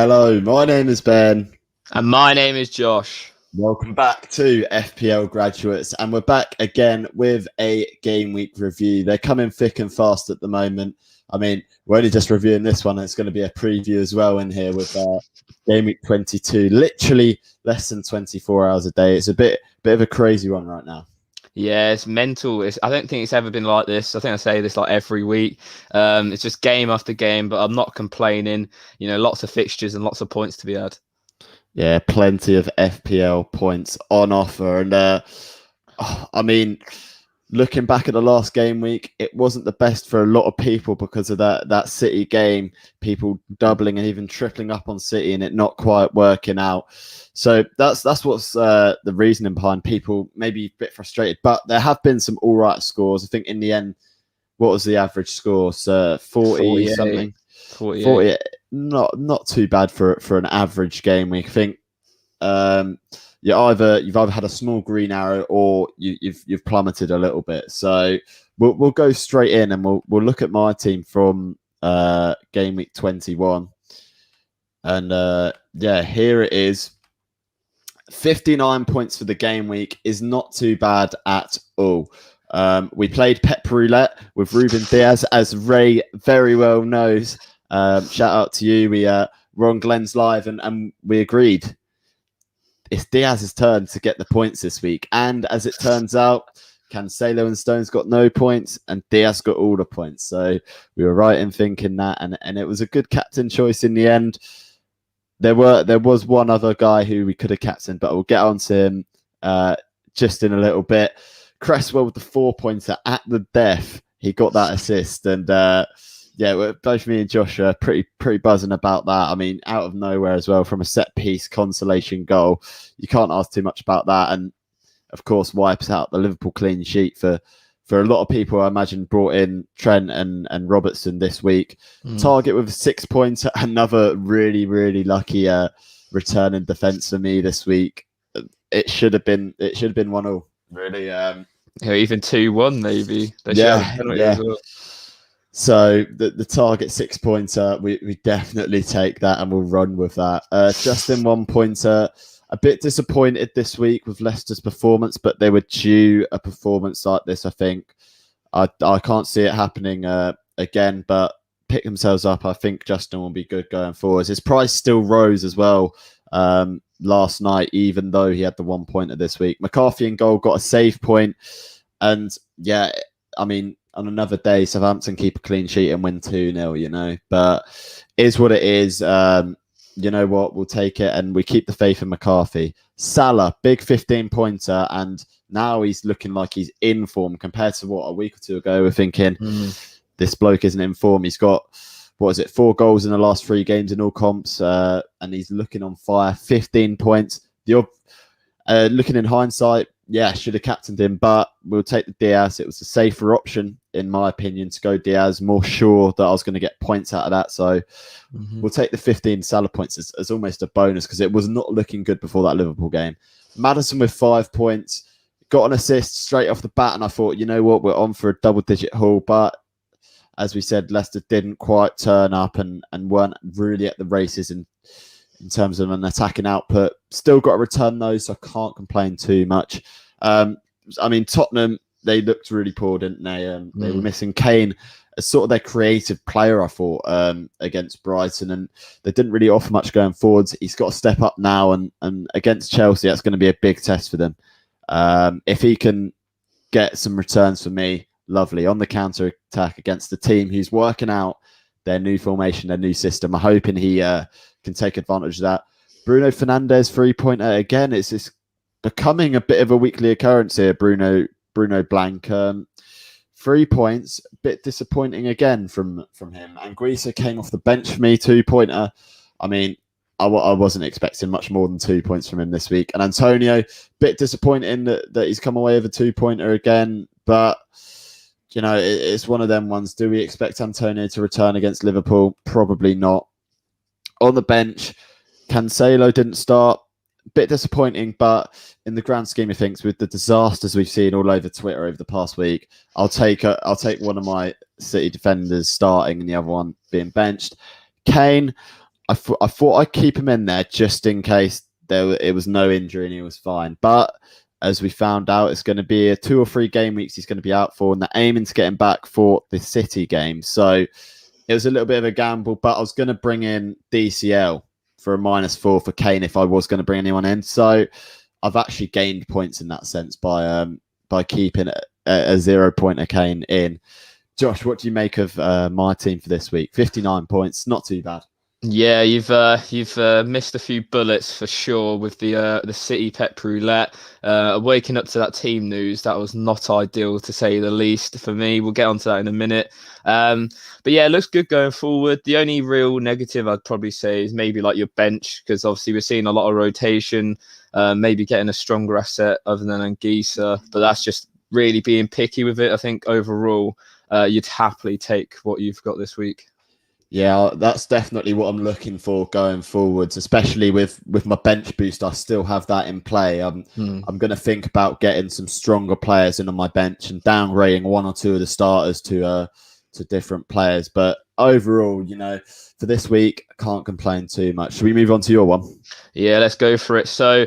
Hello, my name is Ben. And my name is Josh. Welcome back to FPL Graduates, and we're back again with a game week review. They're coming thick and fast at the moment. I mean, we're only just reviewing this one. It's going to be a preview as well in here with game week 22. Literally less than 24 hours a day. It's a bit of a crazy one right now. Yeah, it's mental. I don't think it's ever been like this. I think I say this like every week. It's just game after game, but I'm not complaining. You know, lots of fixtures and lots of points to be had. Yeah, plenty of FPL points on offer. And I mean, looking back at the last game week, it wasn't the best for a lot of people because of that City game, people doubling and even tripling up on City and it not quite working out. So that's what's the reasoning behind people maybe a bit frustrated. But there have been some all right scores. I think in the end, what was the average score? So 40 something. 48. Not too bad for an average game week. I think you've either had a small green arrow or you've plummeted a little bit. So we'll go straight in and we'll look at my team from game week 21. And here it is. 59 points for the game week is not too bad at all. We played Pep Roulette with Ruben Diaz, as Ray very well knows. Shout out to you. We were on Glenn's Live and we agreed it's Diaz's turn to get the points this week. And as it turns out, Cancelo and Stones got no points and Diaz got all the points. So we were right in thinking that. And it was a good captain choice in the end. There was one other guy who we could have captained, but we'll get on to him just in a little bit. Cresswell with the 4-pointer at the death. He got that assist. And both me and Josh are pretty buzzing about that. I mean, out of nowhere as well from a set piece consolation goal. You can't ask too much about that. And of course, wipes out the Liverpool clean sheet for a lot of people. I imagine brought in Trent and Robertson this week. Target with a 6-pointer. Another really, really lucky return in defence for me this week. It should have been 1-1. Really. Even 2-1 maybe. Yeah. Well. So the target 6-pointer, we definitely take that and we'll run with that. Justin 1-pointer, a bit disappointed this week with Leicester's performance, but they were due a performance like this, I think. I can't see it happening again, but pick themselves up. I think Justin will be good going forwards. His price still rose as well last night, even though he had the 1-pointer this week. McCarthy in goal got a save point. And yeah, I mean, on another day, Southampton keep a clean sheet and win 2-0, you know. But is what it is. You know what? We'll take it and we keep the faith in McCarthy. Salah, big 15-pointer, and now he's looking like he's in form compared to a week or two ago. We're thinking this bloke isn't in form. He's got, 4 goals in the last 3 games in all comps, and he's looking on fire. 15 points. Looking in hindsight, yeah, should have captained him, but we'll take the Diaz. It was a safer option, in my opinion, to go Diaz. More sure that I was going to get points out of that. So we'll take the 15 Salah points as almost a bonus because it was not looking good before that Liverpool game. Maddison with 5 points, got an assist straight off the bat, and I thought, you know what, we're on for a double-digit haul. But as we said, Leicester didn't quite turn up and weren't really at the races in terms of an attacking output. Still got to return those, so I can't complain too much. I mean, Tottenham, they looked really poor, didn't they? They were missing Kane as sort of their creative player, I thought, against Brighton, and they didn't really offer much going forwards. He's got to step up now, and against Chelsea, that's going to be a big test for them. If he can get some returns for me, lovely. On the counter-attack against the team who's working out their new formation, their new system, I'm hoping he can take advantage of that. Bruno Fernandes 3-pointer again. It's becoming a bit of a weekly occurrence here. Bruno Blanc, 3 points. A bit disappointing again from him. Anguissa came off the bench for me, 2-pointer. I mean, I wasn't expecting much more than 2 points from him this week. And Antonio, bit disappointing that he's come away with a 2-pointer again. But you know, it's one of them ones. Do we expect Antonio to return against Liverpool? Probably not. On the bench, Cancelo didn't start. Bit disappointing, but in the grand scheme of things, with the disasters we've seen all over Twitter over the past week, I'll take one of my City defenders starting and the other one being benched. Kane, I thought I'd keep him in there just in case it was no injury and he was fine. But as we found out, it's going to be 2 or 3 game weeks he's going to be out for, and they're aiming to get him back for the City game. So it was a little bit of a gamble, but I was going to bring in DCL for a -4 for Kane if I was going to bring anyone in. So I've actually gained points in that sense by keeping a 0 pointer Kane in. Josh, what do you make of my team for this week? 59 points, not too bad. Yeah, you've missed a few bullets for sure with the City Pep Roulette. Waking up to that team news, that was not ideal to say the least for me. We'll get onto that in a minute. But yeah, it looks good going forward. The only real negative I'd probably say is maybe like your bench, because obviously we're seeing a lot of rotation, maybe getting a stronger asset other than Anguissa, but that's just really being picky with it. I think overall, you'd happily take what you've got this week. Yeah, that's definitely what I'm looking for going forwards, especially with my bench boost. I still have that in play. I'm going to think about getting some stronger players in on my bench and downgrading 1 or 2 of the starters to different players. But overall, for this week, I can't complain too much. Should we move on to your one? Yeah, let's go for it. So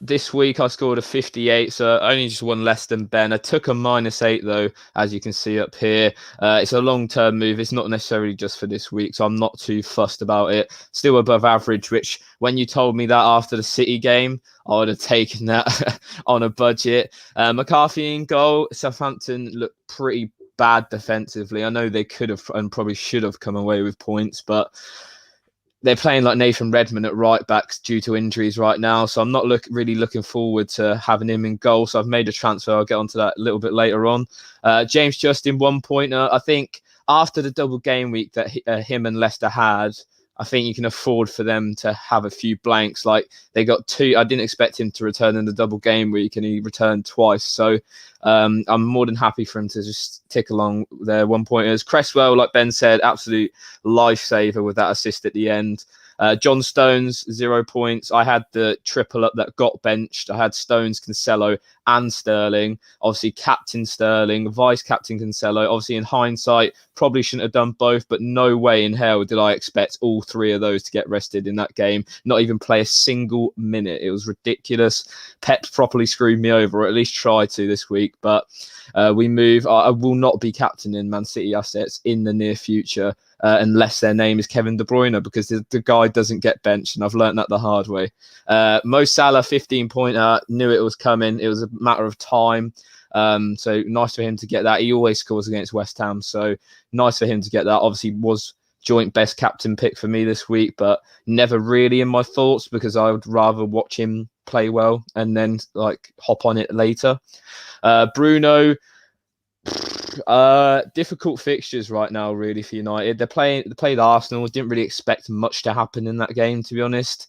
this week I scored a 58, so only just one less than Ben. I took a -8 though, as you can see up here. It's a long-term move. It's not necessarily just for this week, so I'm not too fussed about it. Still above average, which when you told me that after the City game, I would have taken that on a budget. McCarthy in goal. Southampton looked pretty bad defensively. I know they could have and probably should have come away with points, but they're playing like Nathan Redmond at right backs due to injuries right now. So I'm not really looking forward to having him in goal. So I've made a transfer. I'll get onto that a little bit later on. James Justin, 1-pointer. I think after the double game week that him and Leicester had, I think you can afford for them to have a few blanks. Like they got 2. I didn't expect him to return in the double game week, and he returned twice. So I'm more than happy for him to just tick along their 1-pointers. Cresswell, like Ben said, absolute lifesaver with that assist at the end. John Stones, 0 points. I had the triple up that got benched. I had Stones, Cancelo, and Sterling. Obviously, captain Sterling, vice captain Cancelo. Obviously, in hindsight, probably shouldn't have done both, but no way in hell did I expect all 3 of those to get rested in that game. Not even play a single minute. It was ridiculous. Pep's properly screwed me over, or at least tried to this week. But we move. I will not be captaining Man City assets in the near future. Unless their name is Kevin De Bruyne, because the guy doesn't get benched, and I've learned that the hard way. Mo Salah, 15-pointer, knew it was coming. It was a matter of time. So nice for him to get that. He always scores against West Ham, so nice for him to get that. Obviously was joint best captain pick for me this week, but never really in my thoughts, because I would rather watch him play well and then like hop on it later. Bruno, difficult fixtures right now, really, for United. They played Arsenal. Didn't really expect much to happen in that game, to be honest.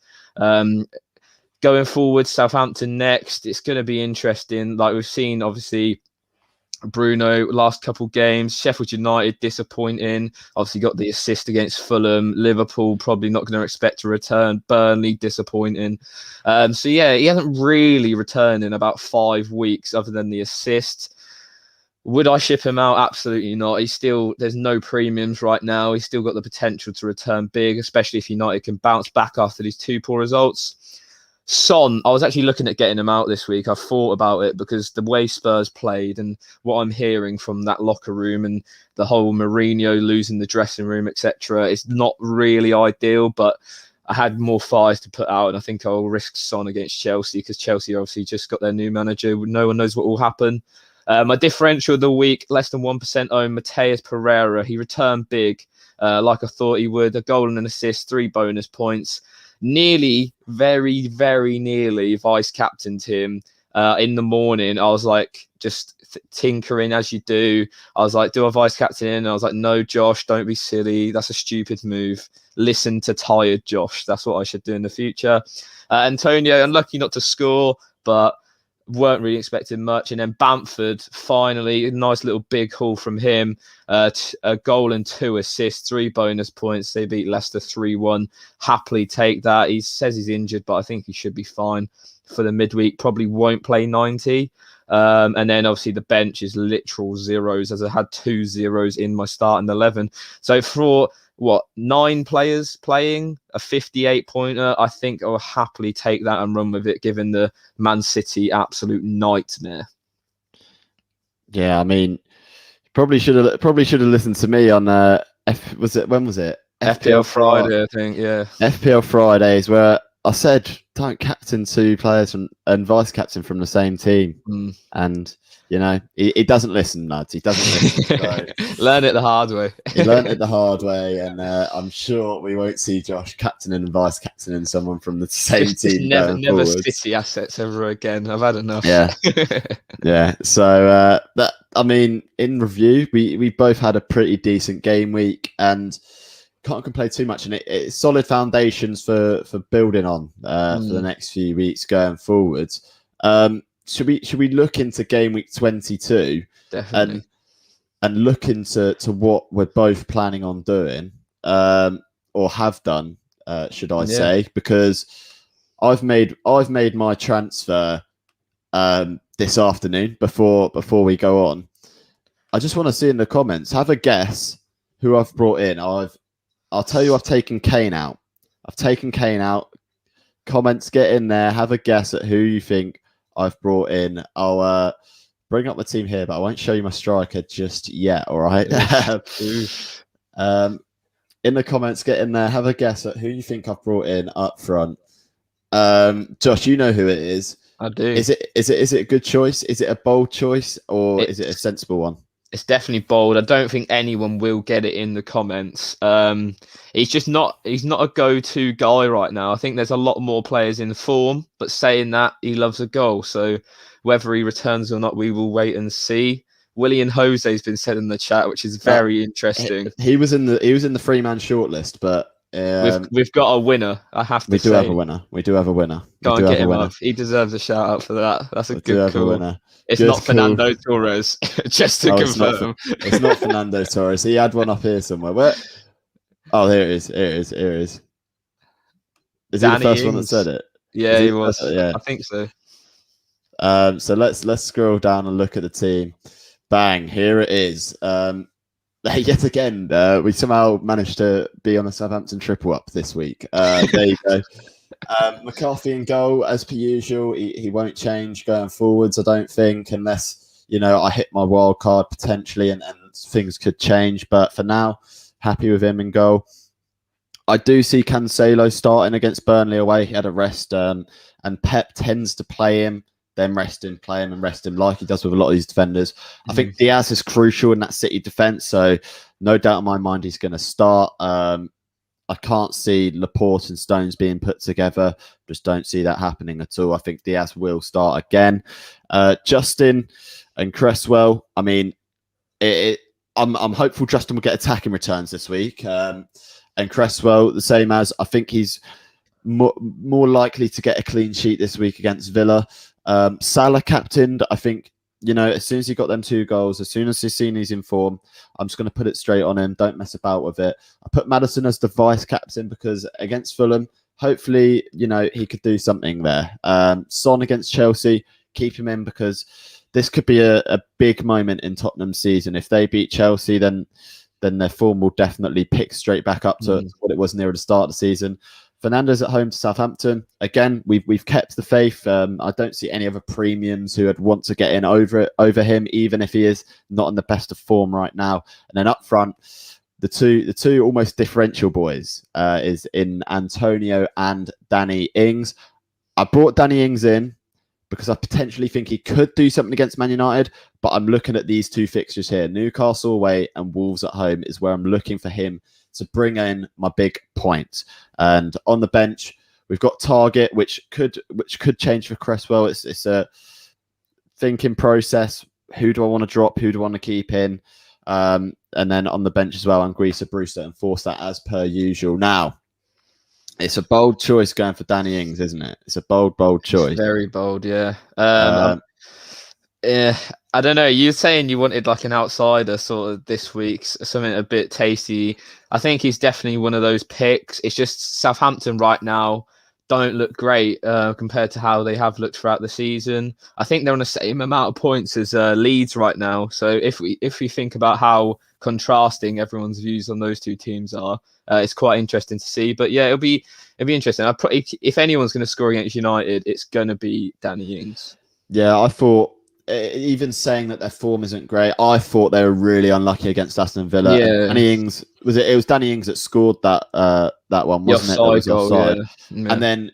Going forward, Southampton next. It's going to be interesting. Like we've seen, obviously, Bruno last couple games. Sheffield United disappointing. Obviously got the assist against Fulham. Liverpool probably not going to expect to return. Burnley disappointing. So yeah, he hasn't really returned in about 5 weeks, other than the assist. Would I ship him out? Absolutely not. There's no premiums right now. He's still got the potential to return big, especially if United can bounce back after these 2 poor results. Son, I was actually looking at getting him out this week. I thought about it because the way Spurs played and what I'm hearing from that locker room and the whole Mourinho losing the dressing room, etc., it's not really ideal, but I had more fires to put out, and I think I'll risk Son against Chelsea, because Chelsea obviously just got their new manager. No one knows what will happen. My differential of the week, less than 1% owned, Mateus Pereira. He returned big, like I thought he would. A goal and an assist, 3 bonus points. Nearly, very, very nearly vice-captained him in the morning. I was like, just tinkering as you do. I was like, do I vice-captain him? And I was like, no, Josh, don't be silly. That's a stupid move. Listen to tired Josh. That's what I should do in the future. Antonio, unlucky not to score, but weren't really expecting much. And then Bamford, finally, a nice little big haul from him. A goal and 2 assists, 3 bonus points. They beat Leicester 3-1. Happily take that. He says he's injured, but I think he should be fine for the midweek. Probably won't play 90. And then obviously the bench is literal zeros, as I had 2 zeros in my starting 11. So for 9 players playing a 58-pointer, I think I'll happily take that and run with it, given the Man City absolute nightmare. Yeah, I mean, probably should have listened to me on when was it? FPL Friday, I think. Yeah, FPL Fridays, where I said don't captain 2 players and vice captain from the same team, and he doesn't listen, lads. He doesn't listen. So learn it the hard way. He learned it the hard way, and I'm sure we won't see Josh captaining and vice captaining someone from the same team. Never City assets ever again. I've had enough. Yeah, yeah. So that, I mean, in review, we both had a pretty decent game week, and can't complain too much. And it's solid foundations for building on for the next few weeks going forwards. Should we look into game week 22? Definitely. And look into what we're both planning on doing, or have done, should I say? Because I've made my transfer this afternoon before we go on. I just want to see in the comments. Have a guess who I've brought in. I'll tell you, I've taken Kane out. Comments, get in there. Have a guess at who you think I've brought in. I'll bring up the team here, but I won't show you my striker just yet. All right. In the comments, get in there. Have a guess at who you think I've brought in up front. Josh, you know who it is. I do. Is it a good choice? Is it a bold choice, or is it a sensible one? It's definitely bold. I don't think anyone will get it in the comments. He's not a go-to guy right now. I think there's a lot more players in form, but saying that, he loves a goal. So whether he returns or not, we will wait and see. William Jose's been said in the chat, which is very interesting. He was in the 3-man shortlist, but we've got a winner. I have to say. We do have a winner. Go and get him up. He deserves a shout out for that. That's a good call. Winner. It's not Fernando Torres, just to confirm. It's not Fernando Torres. He had one up here somewhere. Where? Oh, here it is. Is he the first one that said it? Yeah, he was. Yeah, I think so. So let's scroll down and look at the team. Bang! Here it is. Yet again, we somehow managed to be on a Southampton triple up this week. There you go. McCarthy in goal, as per usual. He won't change going forwards, I don't think, unless I hit my wild card potentially, and things could change. But for now, happy with him in goal. I do see Cancelo starting against Burnley away. He had a rest, and Pep tends to play him, then play him, and rest him like he does with a lot of these defenders. I think Diaz is crucial in that City defence, so no doubt in my mind he's going to start. I can't see Laporte and Stones being put together. Just don't see that happening at all. I think Diaz will start again. Justin and Cresswell, I mean, I'm hopeful Justin will get attacking returns this week. And Cresswell, the same as, I think he's more likely to get a clean sheet this week against Villa. Salah captained, I think, as soon as he got them 2 goals, as soon as he's seen he's in form, I'm just going to put it straight on him. Don't mess about with it. I put Maddison as the vice captain because against Fulham, hopefully, he could do something there. Son against Chelsea, keep him in because this could be a big moment in Tottenham's season. If they beat Chelsea, then their form will definitely pick straight back up to what it was near the start of the season. Fernandes at home to Southampton. Again, we've kept the faith. I don't see any other premiums who would want to get in over him, even if he is not in the best of form right now. And then up front, the two almost differential boys is in Antonio and Danny Ings. I brought Danny Ings in because I potentially think he could do something against Man United, but I'm looking at these 2 fixtures here. Newcastle away and Wolves at home is where I'm looking for him to bring in my big points. And on the bench, we've got Target, which could change for Cresswell. It's a thinking process. Who do I want to drop? Who do I want to keep in? And then on the bench as well, Anguissa, Brewster, and Forster as per usual. Now, it's a bold choice going for Danny Ings, isn't it? It's a bold choice. Very bold, yeah. Yeah, I don't know. You're saying you wanted like an outsider sort of this week, something a bit tasty. I think he's definitely one of those picks. It's just Southampton right now don't look great compared to how they have looked throughout the season. I think they're on the same amount of points as Leeds right now. So if we think about how contrasting everyone's views on those two teams are, it's quite interesting to see. But yeah, it'll be interesting. If anyone's going to score against United, it's going to be Danny Ings. Yeah, I thought, even saying that their form isn't great, I thought they were really unlucky against Aston Villa. Yeah. And Danny Ings, it was Danny Ings that scored that one, wasn't it? That was Goal, offside. Yeah. And then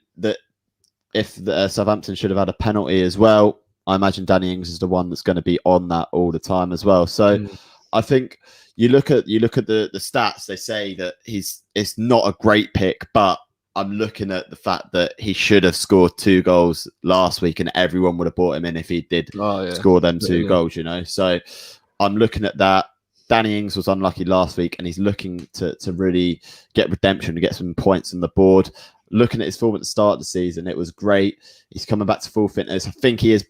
if Southampton should have had a penalty as well, I imagine Danny Ings is the one that's going to be on that all the time as well. So I think you look at the stats, they say that it's not a great pick, but I'm looking at the fact that he should have scored 2 goals last week, and everyone would have bought him in if he did score them 2 goals, So I'm looking at that. Danny Ings was unlucky last week, and he's looking to really get redemption and get some points on the board. Looking at his form at the start of the season, it was great. He's coming back to full fitness. I think he is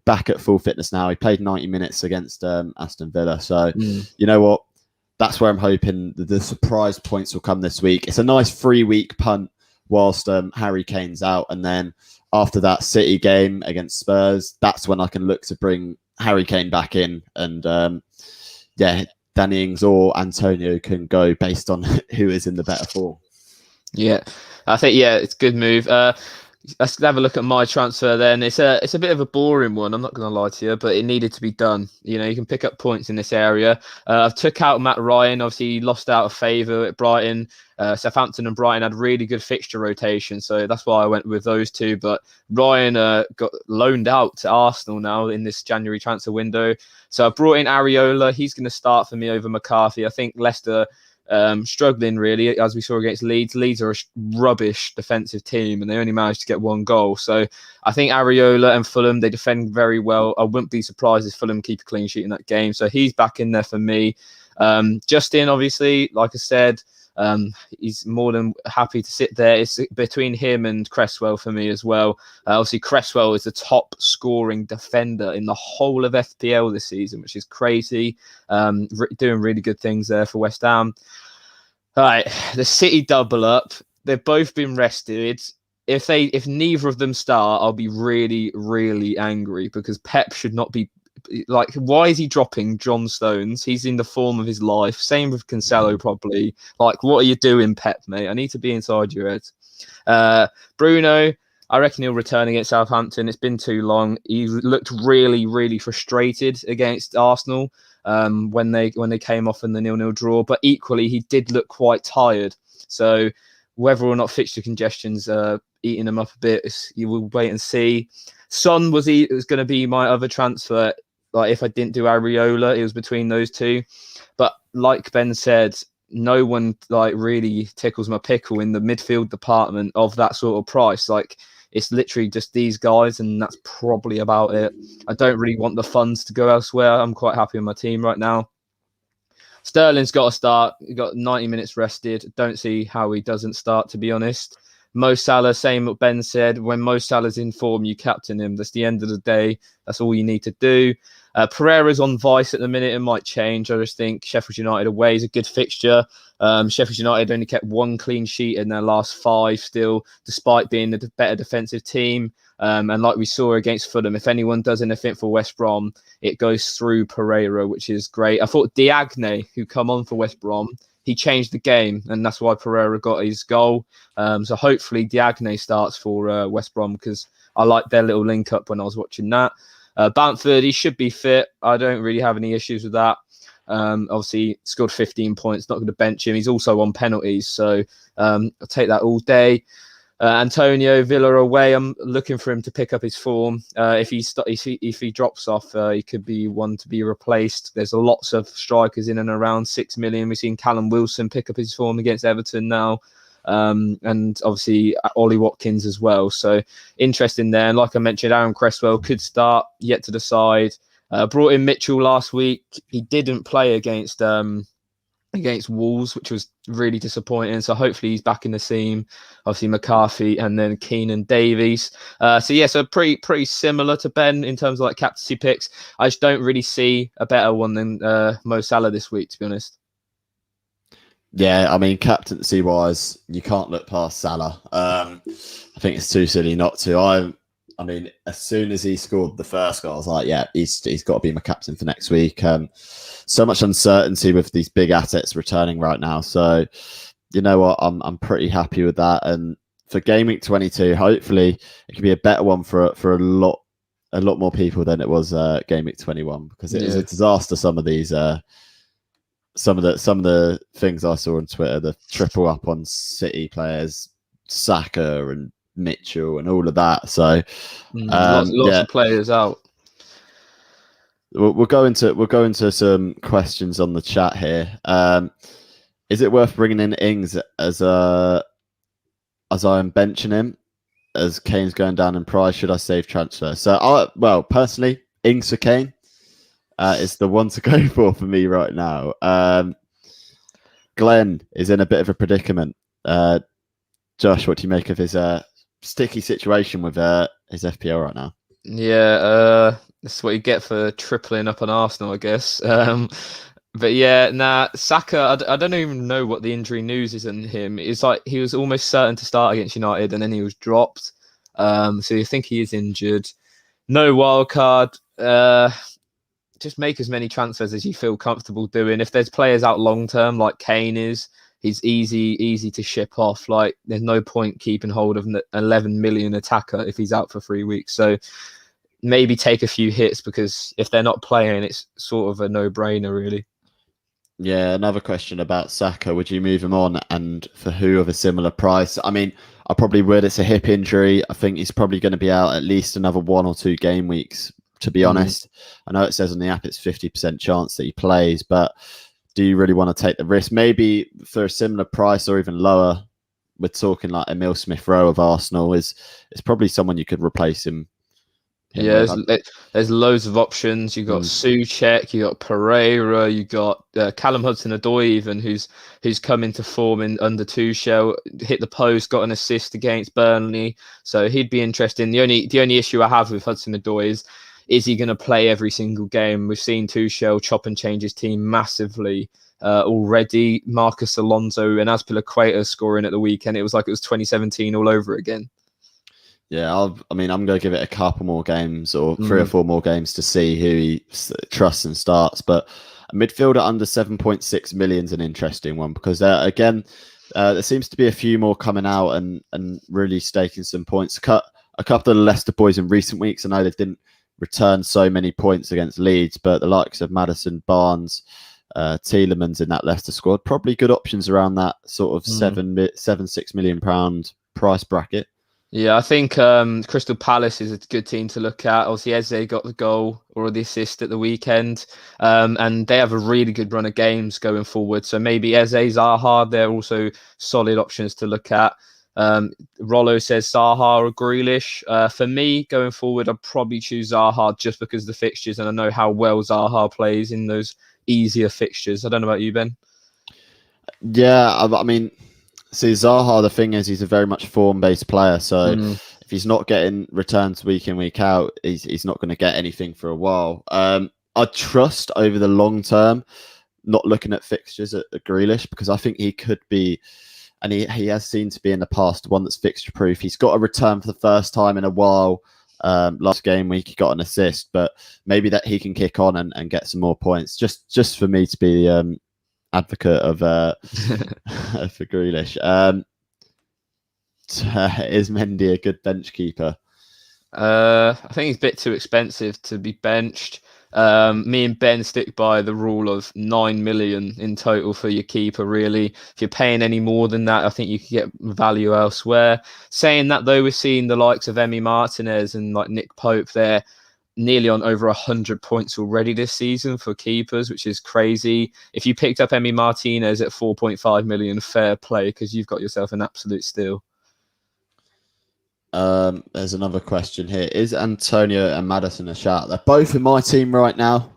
back at full fitness now. He played 90 minutes against Aston Villa. So, you know what? That's where I'm hoping the surprise points will come this week. It's a nice 3-week punt whilst Harry Kane's out. And then after that City game against Spurs, that's when I can look to bring Harry Kane back in. And Danny Ings or Antonio can go based on who is in the better form. Yeah, I think, it's a good move. Let's have a look at my transfer then. It's a bit of a boring one, I'm not going to lie to you, but it needed to be done. You can pick up points in this area. I've took out Matt Ryan. Obviously, he lost out of favour at Brighton. Southampton and Brighton had really good fixture rotation, so that's why I went with those two. But Ryan got loaned out to Arsenal now in this January transfer window. So I brought in Areola. He's going to start for me over McCarthy. I think Leicester struggling really, as we saw against Leeds. Leeds are a rubbish defensive team, and they only managed to get 1 goal. So I think Areola and Fulham, they defend very well. I wouldn't be surprised if Fulham keep a clean sheet in that game. So he's back in there for me. Justin, obviously, like I said, he's more than happy to sit there. It's between him and Cresswell for me as well. Obviously, Cresswell is the top scoring defender in the whole of FPL this season, which is crazy. Doing really good things there for West Ham. All right, the City double up. They've both been rested. If neither of them start, I'll be really, really angry, because Pep should not be. Like, why is he dropping John Stones? He's in the form of his life. Same with Cancelo, probably. Like, what are you doing, Pep, mate? I need to be inside your head. Bruno, I reckon he'll return against Southampton. It's been too long. He looked really, really frustrated against Arsenal when they came off in the 0-0 draw. But equally, he did look quite tired. So whether or not fixture congestion's eating him up a bit, you will wait and see. Son was going to be my other transfer. Like, if I didn't do Areola, it was between those two. But like Ben said, no one really tickles my pickle in the midfield department of that sort of price. Like, it's literally just these guys, and that's probably about it. I don't really want the funds to go elsewhere. I'm quite happy with my team right now. Sterling's got to start. He got 90 minutes rested. Don't see how he doesn't start, to be honest. Mo Salah, same what Ben said. When Mo Salah's in form, you captain him. That's the end of the day. That's all you need to do. Pereira's on Vice at the minute. It might change. I just think Sheffield United away is a good fixture. Sheffield United only kept 1 clean sheet in their last 5 still, despite being the better defensive team. And like we saw against Fulham, if anyone does anything for West Brom, it goes through Pereira, which is great. I thought Diagne, who come on for West Brom, he changed the game, and that's why Pereira got his goal. So hopefully Diagne starts for West Brom, because I liked their little link up when I was watching that. Bamford, he should be fit. I don't really have any issues with that. Obviously, scored 15 points, not going to bench him. He's also on penalties, so I'll take that all day. Antonio, Villa away. I'm looking for him to pick up his form. If he drops off, he could be one to be replaced. There's lots of strikers in and around 6 million. We've seen Callum Wilson pick up his form against Everton now. And obviously Ollie Watkins as well. So interesting there. And like I mentioned, Aaron Cresswell could start, yet to decide. Brought in Mitchell last week. He didn't play against Wolves, which was really disappointing. So hopefully he's back in the team. Obviously McCarthy and then Keenan Davies. So pretty similar to Ben in terms of captaincy picks. I just don't really see a better one than Mo Salah this week, to be honest. Yeah, I mean, captaincy-wise, you can't look past Salah. I think it's too silly not to. I mean, as soon as he scored the first goal, I was like, yeah, he's got to be my captain for next week. So much uncertainty with these big assets returning right now. So, you know what? I'm pretty happy with that. And for Game Week 22, hopefully it can be a better one for a lot more people than it was Game Week 21, because it was a disaster. Some of these, some of the things I saw on Twitter, the triple up on City players, Saka and Mitchell and all of that. So lots of players out. We'll go into some questions on the chat here. Is it worth bringing in Ings as I am benching him as Kane's going down in price? Should I save transfer? So personally, Ings for Kane is the one to go for me right now. Glenn is in a bit of a predicament. Josh, what do you make of his sticky situation with his FPL right now? Yeah, that's what you get for tripling up on Arsenal, I guess. But yeah, Saka, I don't even know what the injury news is in him. It's like he was almost certain to start against United and then he was dropped. So you think he is injured. No wild card. Just make as many transfers as you feel comfortable doing. If there's players out long term like Kane is, he's easy to ship off. Like, there's no point keeping hold of an 11 million attacker if he's out for 3 weeks. So maybe take a few hits, because if they're not playing, it's sort of a no-brainer, really. Yeah, another question about Saka. Would you move him on, and for who of a similar price? I mean, I probably would. It's a hip injury. I think he's probably going to be out at least another 1 or 2 game weeks, to be honest. I know it says on the app it's 50% chance that he plays, but do you really want to take the risk? Maybe for a similar price or even lower, we're talking like Emile Smith-Rowe of Arsenal is probably someone you could replace him. Yeah, there's loads of options. You got Souček, you got Pereira, you got Callum Hudson-Odoi, even who's come into form under Tuchel, hit the post, got an assist against Burnley, so he'd be interesting. The only issue I have with Hudson-Odoi is he going to play every single game? We've seen Tuchel chop and change his team massively already. Marcus Alonso and Azpilicueta scoring at the weekend. It was like it was 2017 all over again. Yeah, I'm going to give it a couple more games or 3 or 4 more games to see who he trusts and starts. But a midfielder under 7.6 million is an interesting one, because again, there seems to be a few more coming out and really staking some points. A couple of the Leicester boys in recent weeks, I know they didn't return so many points against Leeds, but the likes of Maddison, Barnes, Tielemans in that Leicester squad, probably good options around that sort of £6 million price bracket. Yeah, I think Crystal Palace is a good team to look at. Obviously, Eze got the goal or the assist at the weekend, and they have a really good run of games going forward. So maybe Eze, Zaha, they're also solid options to look at. Rollo says Zaha or Grealish. For me, going forward, I'd probably choose Zaha just because of the fixtures, and I know how well Zaha plays in those easier fixtures. I don't know about you, Ben. Yeah, I mean, see, Zaha, the thing is, he's a very much form-based player. So if he's not getting returns week in, week out, he's not going to get anything for a while. I trust over the long term, not looking at fixtures at Grealish, because I think he could be, and he has seemed to be in the past, one that's fixture-proof. He's got a return for the first time in a while. Last game week, he got an assist, but maybe that he can kick on and get some more points. Just for me to be advocate of for Grealish. Is Mendy a good bench keeper? I think he's a bit too expensive to be benched. Me and Ben stick by the rule of 9 million in total for your keeper, really. If you're paying any more than that, I think you could get value elsewhere. Saying that, though, we're seeing the likes of Emi Martinez and like Nick Pope, they're nearly on over 100 points already this season for keepers, which is crazy. If you picked up Emi Martinez at 4.5 million, fair play, because you've got yourself an absolute steal. There's another question here. Is Antonio and Maddison a shout? They're both in my team right now.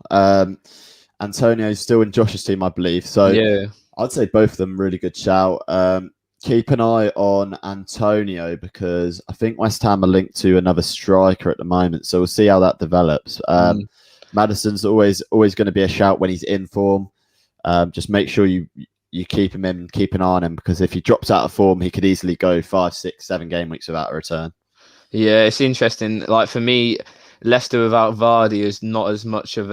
Antonio's still in Josh's team, I believe. So yeah, I'd say both of them really good shout. Keep an eye on Antonio, because I think West Ham are linked to another striker at the moment. So we'll see how that develops. Maddison's always going to be a shout when he's in form. Just make sure you you keep him in, keep an eye on him, because if he drops out of form, he could easily go 5, 6, 7 game weeks without a return. Yeah, it's interesting. Like for me, Leicester without Vardy is not as much of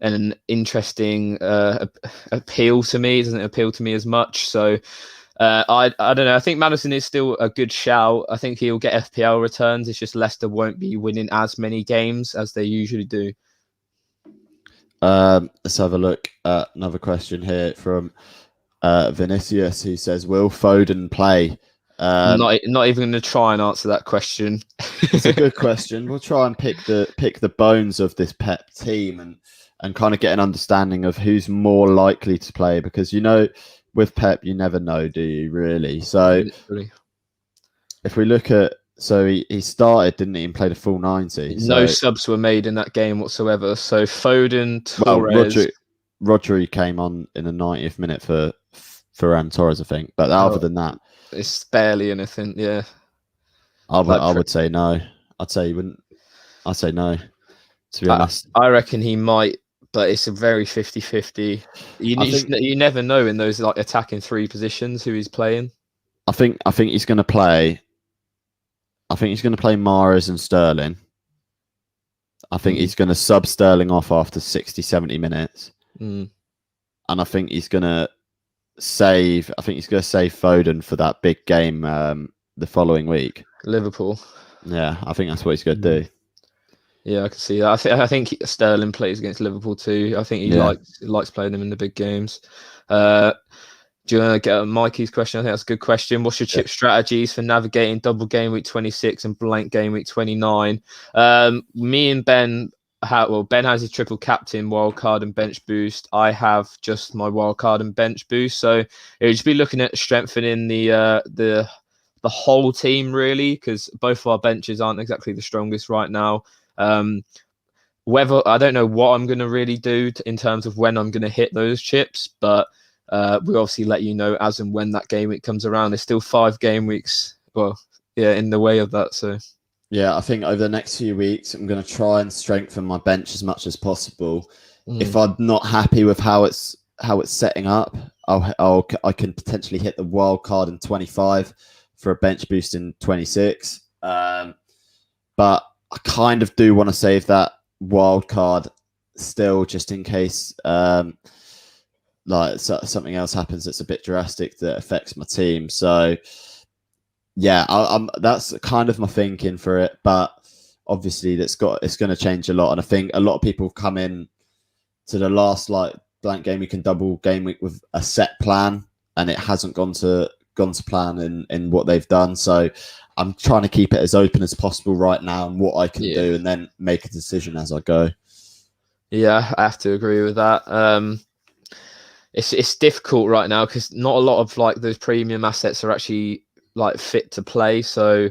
an interesting appeal to me. It doesn't appeal to me as much. So I don't know. I think Maddison is still a good shout. I think he'll get FPL returns. It's just Leicester won't be winning as many games as they usually do. Let's have a look at another question here from Vinicius, who says, "Will Foden play?" Not even going to try and answer that question. It's a good question. We'll try and pick the bones of this Pep team and kind of get an understanding of who's more likely to play, because with Pep you never know, do you really? So literally. If we look at, so he started, didn't he, and played a full 90. No subs were made in that game whatsoever. So Foden, Torres, Rodri came on in the 90th minute for Ferran Torres, I think. But other than that, it's barely anything. Yeah, I would say no. I'd say you wouldn't. I'd say no. To be honest, I reckon he might, but it's a very 50-50. You never know in those like attacking three positions who he's playing. I think he's going to play. I think he's going to play Mahrez and Sterling. I think he's going to sub Sterling off after 60, 70 minutes. And I think he's going to save Foden for that big game the following week. Liverpool. Yeah, I think that's what he's going to do. Yeah, I can see that. I think Sterling plays against Liverpool too. I think he likes playing them in the big games. Do you want to get Mikey's question? I think that's a good question. What's your chip strategies for navigating double game week 26 and blank game week 29? Me and Ben, Ben has his triple captain, wildcard and bench boost. I have just my wildcard and bench boost. So it would just be looking at strengthening the whole team, really, because both of our benches aren't exactly the strongest right now. Whether I don't know what I'm going to really do in terms of when I'm going to hit those chips, but we'll obviously let you know as and when that game week comes around. There's still 5 game weeks, in the way of that. So yeah, I think over the next few weeks, I'm going to try and strengthen my bench as much as possible. If I'm not happy with how it's setting up, I can potentially hit the wild card in 25 for a bench boost in 26. But I kind of do want to save that wild card still, just in case something else happens that's a bit drastic that affects my team. So yeah, that's kind of my thinking for it. But obviously it's going to change a lot, and I think a lot of people come in to the last blank game week and double game week with a set plan, and it hasn't gone to plan in what they've done. So I'm trying to keep it as open as possible right now and what I can do, and then make a decision as I go. Yeah, I have to agree with that. It's difficult right now because not a lot of those premium assets are actually fit to play. So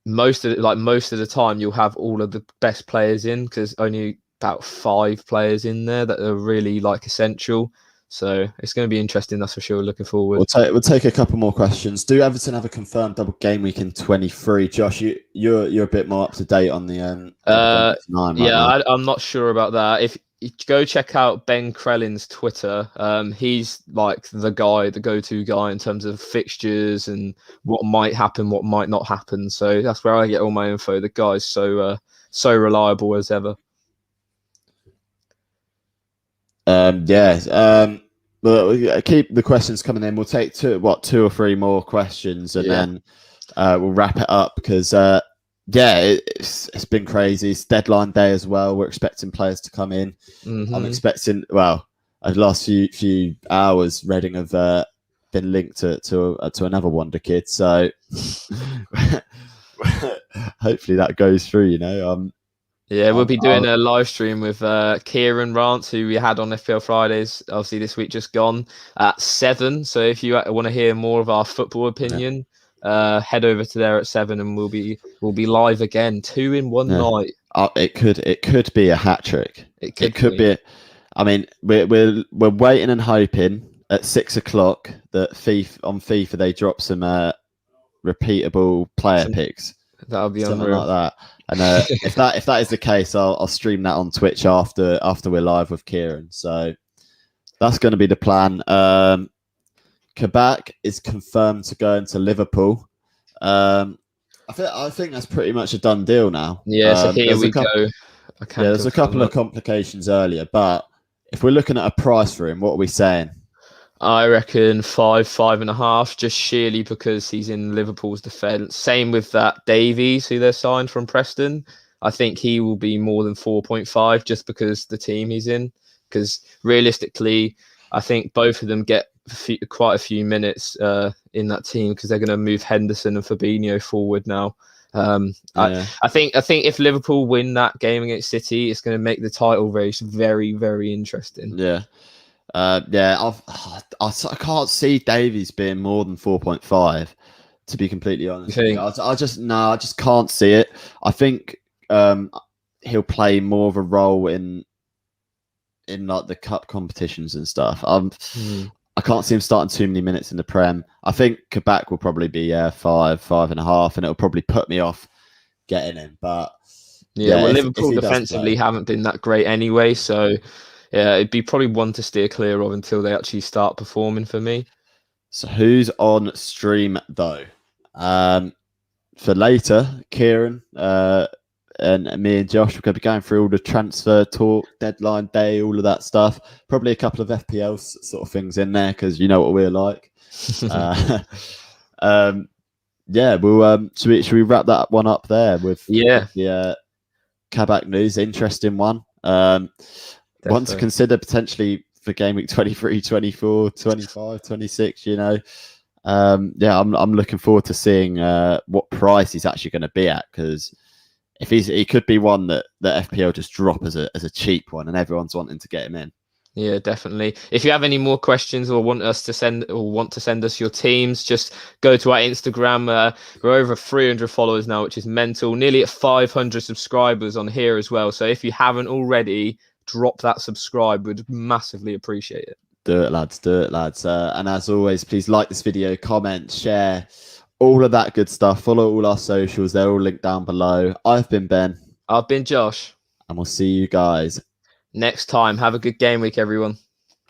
most of the time you'll have all of the best players in, because only about 5 players in there that are really essential. So it's going to be interesting, that's for sure. Looking forward. We'll take a couple more questions. Do Everton have a confirmed double game week in 23? Josh, you're a bit more up to date on the I'm not sure about that. If you go check out Ben Krellin's Twitter, he's the go-to guy in terms of fixtures and what might happen, what might not happen. So that's where I get all my info. The guy's so reliable as ever. But keep the questions coming in. We'll take 2 or 3 more questions, and then we'll wrap it up, because it's been crazy. It's deadline day as well. We're expecting players to come in. I'm expecting, over the last few hours, Reading have been linked to another wonder kid. So hopefully that goes through. We'll be doing a live stream with Kieran Rance, who we had on FPL Fridays, obviously this week just gone, at 7. So if you want to hear more of our football opinion, head over to there at 7, and we'll be live again, 2 in one night. It could be a hat trick. It could be. I mean, we're waiting and hoping at 6 o'clock that FIFA they drop some repeatable player picks. That'll be something unreal. like that. And if that is the case, I'll stream that on Twitch after we're live with Kieran. So that's going to be the plan. Kabak is confirmed to go into Liverpool. I think that's pretty much a done deal now. Yeah, so here There's we a couple, go. I can there's a couple confirm of complications earlier, but if we're looking at a price for him, what are we saying? I reckon 5.5, just sheerly because he's in Liverpool's defence. Same with that Davies, who they signed from Preston. I think he will be more than 4.5 just because the team he's in. Because realistically, I think both of them get quite a few minutes in that team because they're going to move Henderson and Fabinho forward now. Yeah. I think if Liverpool win that game against City, it's going to make the title race very, very interesting. Yeah. I can't see Davies being more than 4.5. To be completely honest with you, I just can't see it. I think he'll play more of a role in like the cup competitions and stuff. I can't see him starting too many minutes in the Prem. I think Kabak will probably be 5.5, and it'll probably put me off getting him. But yeah, well, Liverpool defensively haven't been that great anyway, so yeah, it'd be probably one to steer clear of until they actually start performing for me. So who's on stream though? For later, Kieran and me and Josh, we're going to be going through all the transfer talk, deadline day, all of that stuff. Probably a couple of FPL sort of things in there because you know what we're like. Yeah, we'll should we wrap that one up there with the Kabak news? Interesting one. One to consider potentially for game week 23, 24, 25, 26, you know. I'm looking forward to seeing what price he's actually going to be at, because if he could be one that FPL just drop as a cheap one and everyone's wanting to get him in. Yeah, definitely. If you have any more questions or want to send us your teams, just go to our Instagram. We're over 300 followers now, which is mental. Nearly at 500 subscribers on here as well. So if you haven't already, drop that subscribe. We'd massively appreciate it. Do it, lads. Do it, lads. And as always, please like this video, comment, share, all of that good stuff. Follow all our socials. They're all linked down below. I've been Ben. I've been Josh. And we'll see you guys next time. Have a good game week, everyone.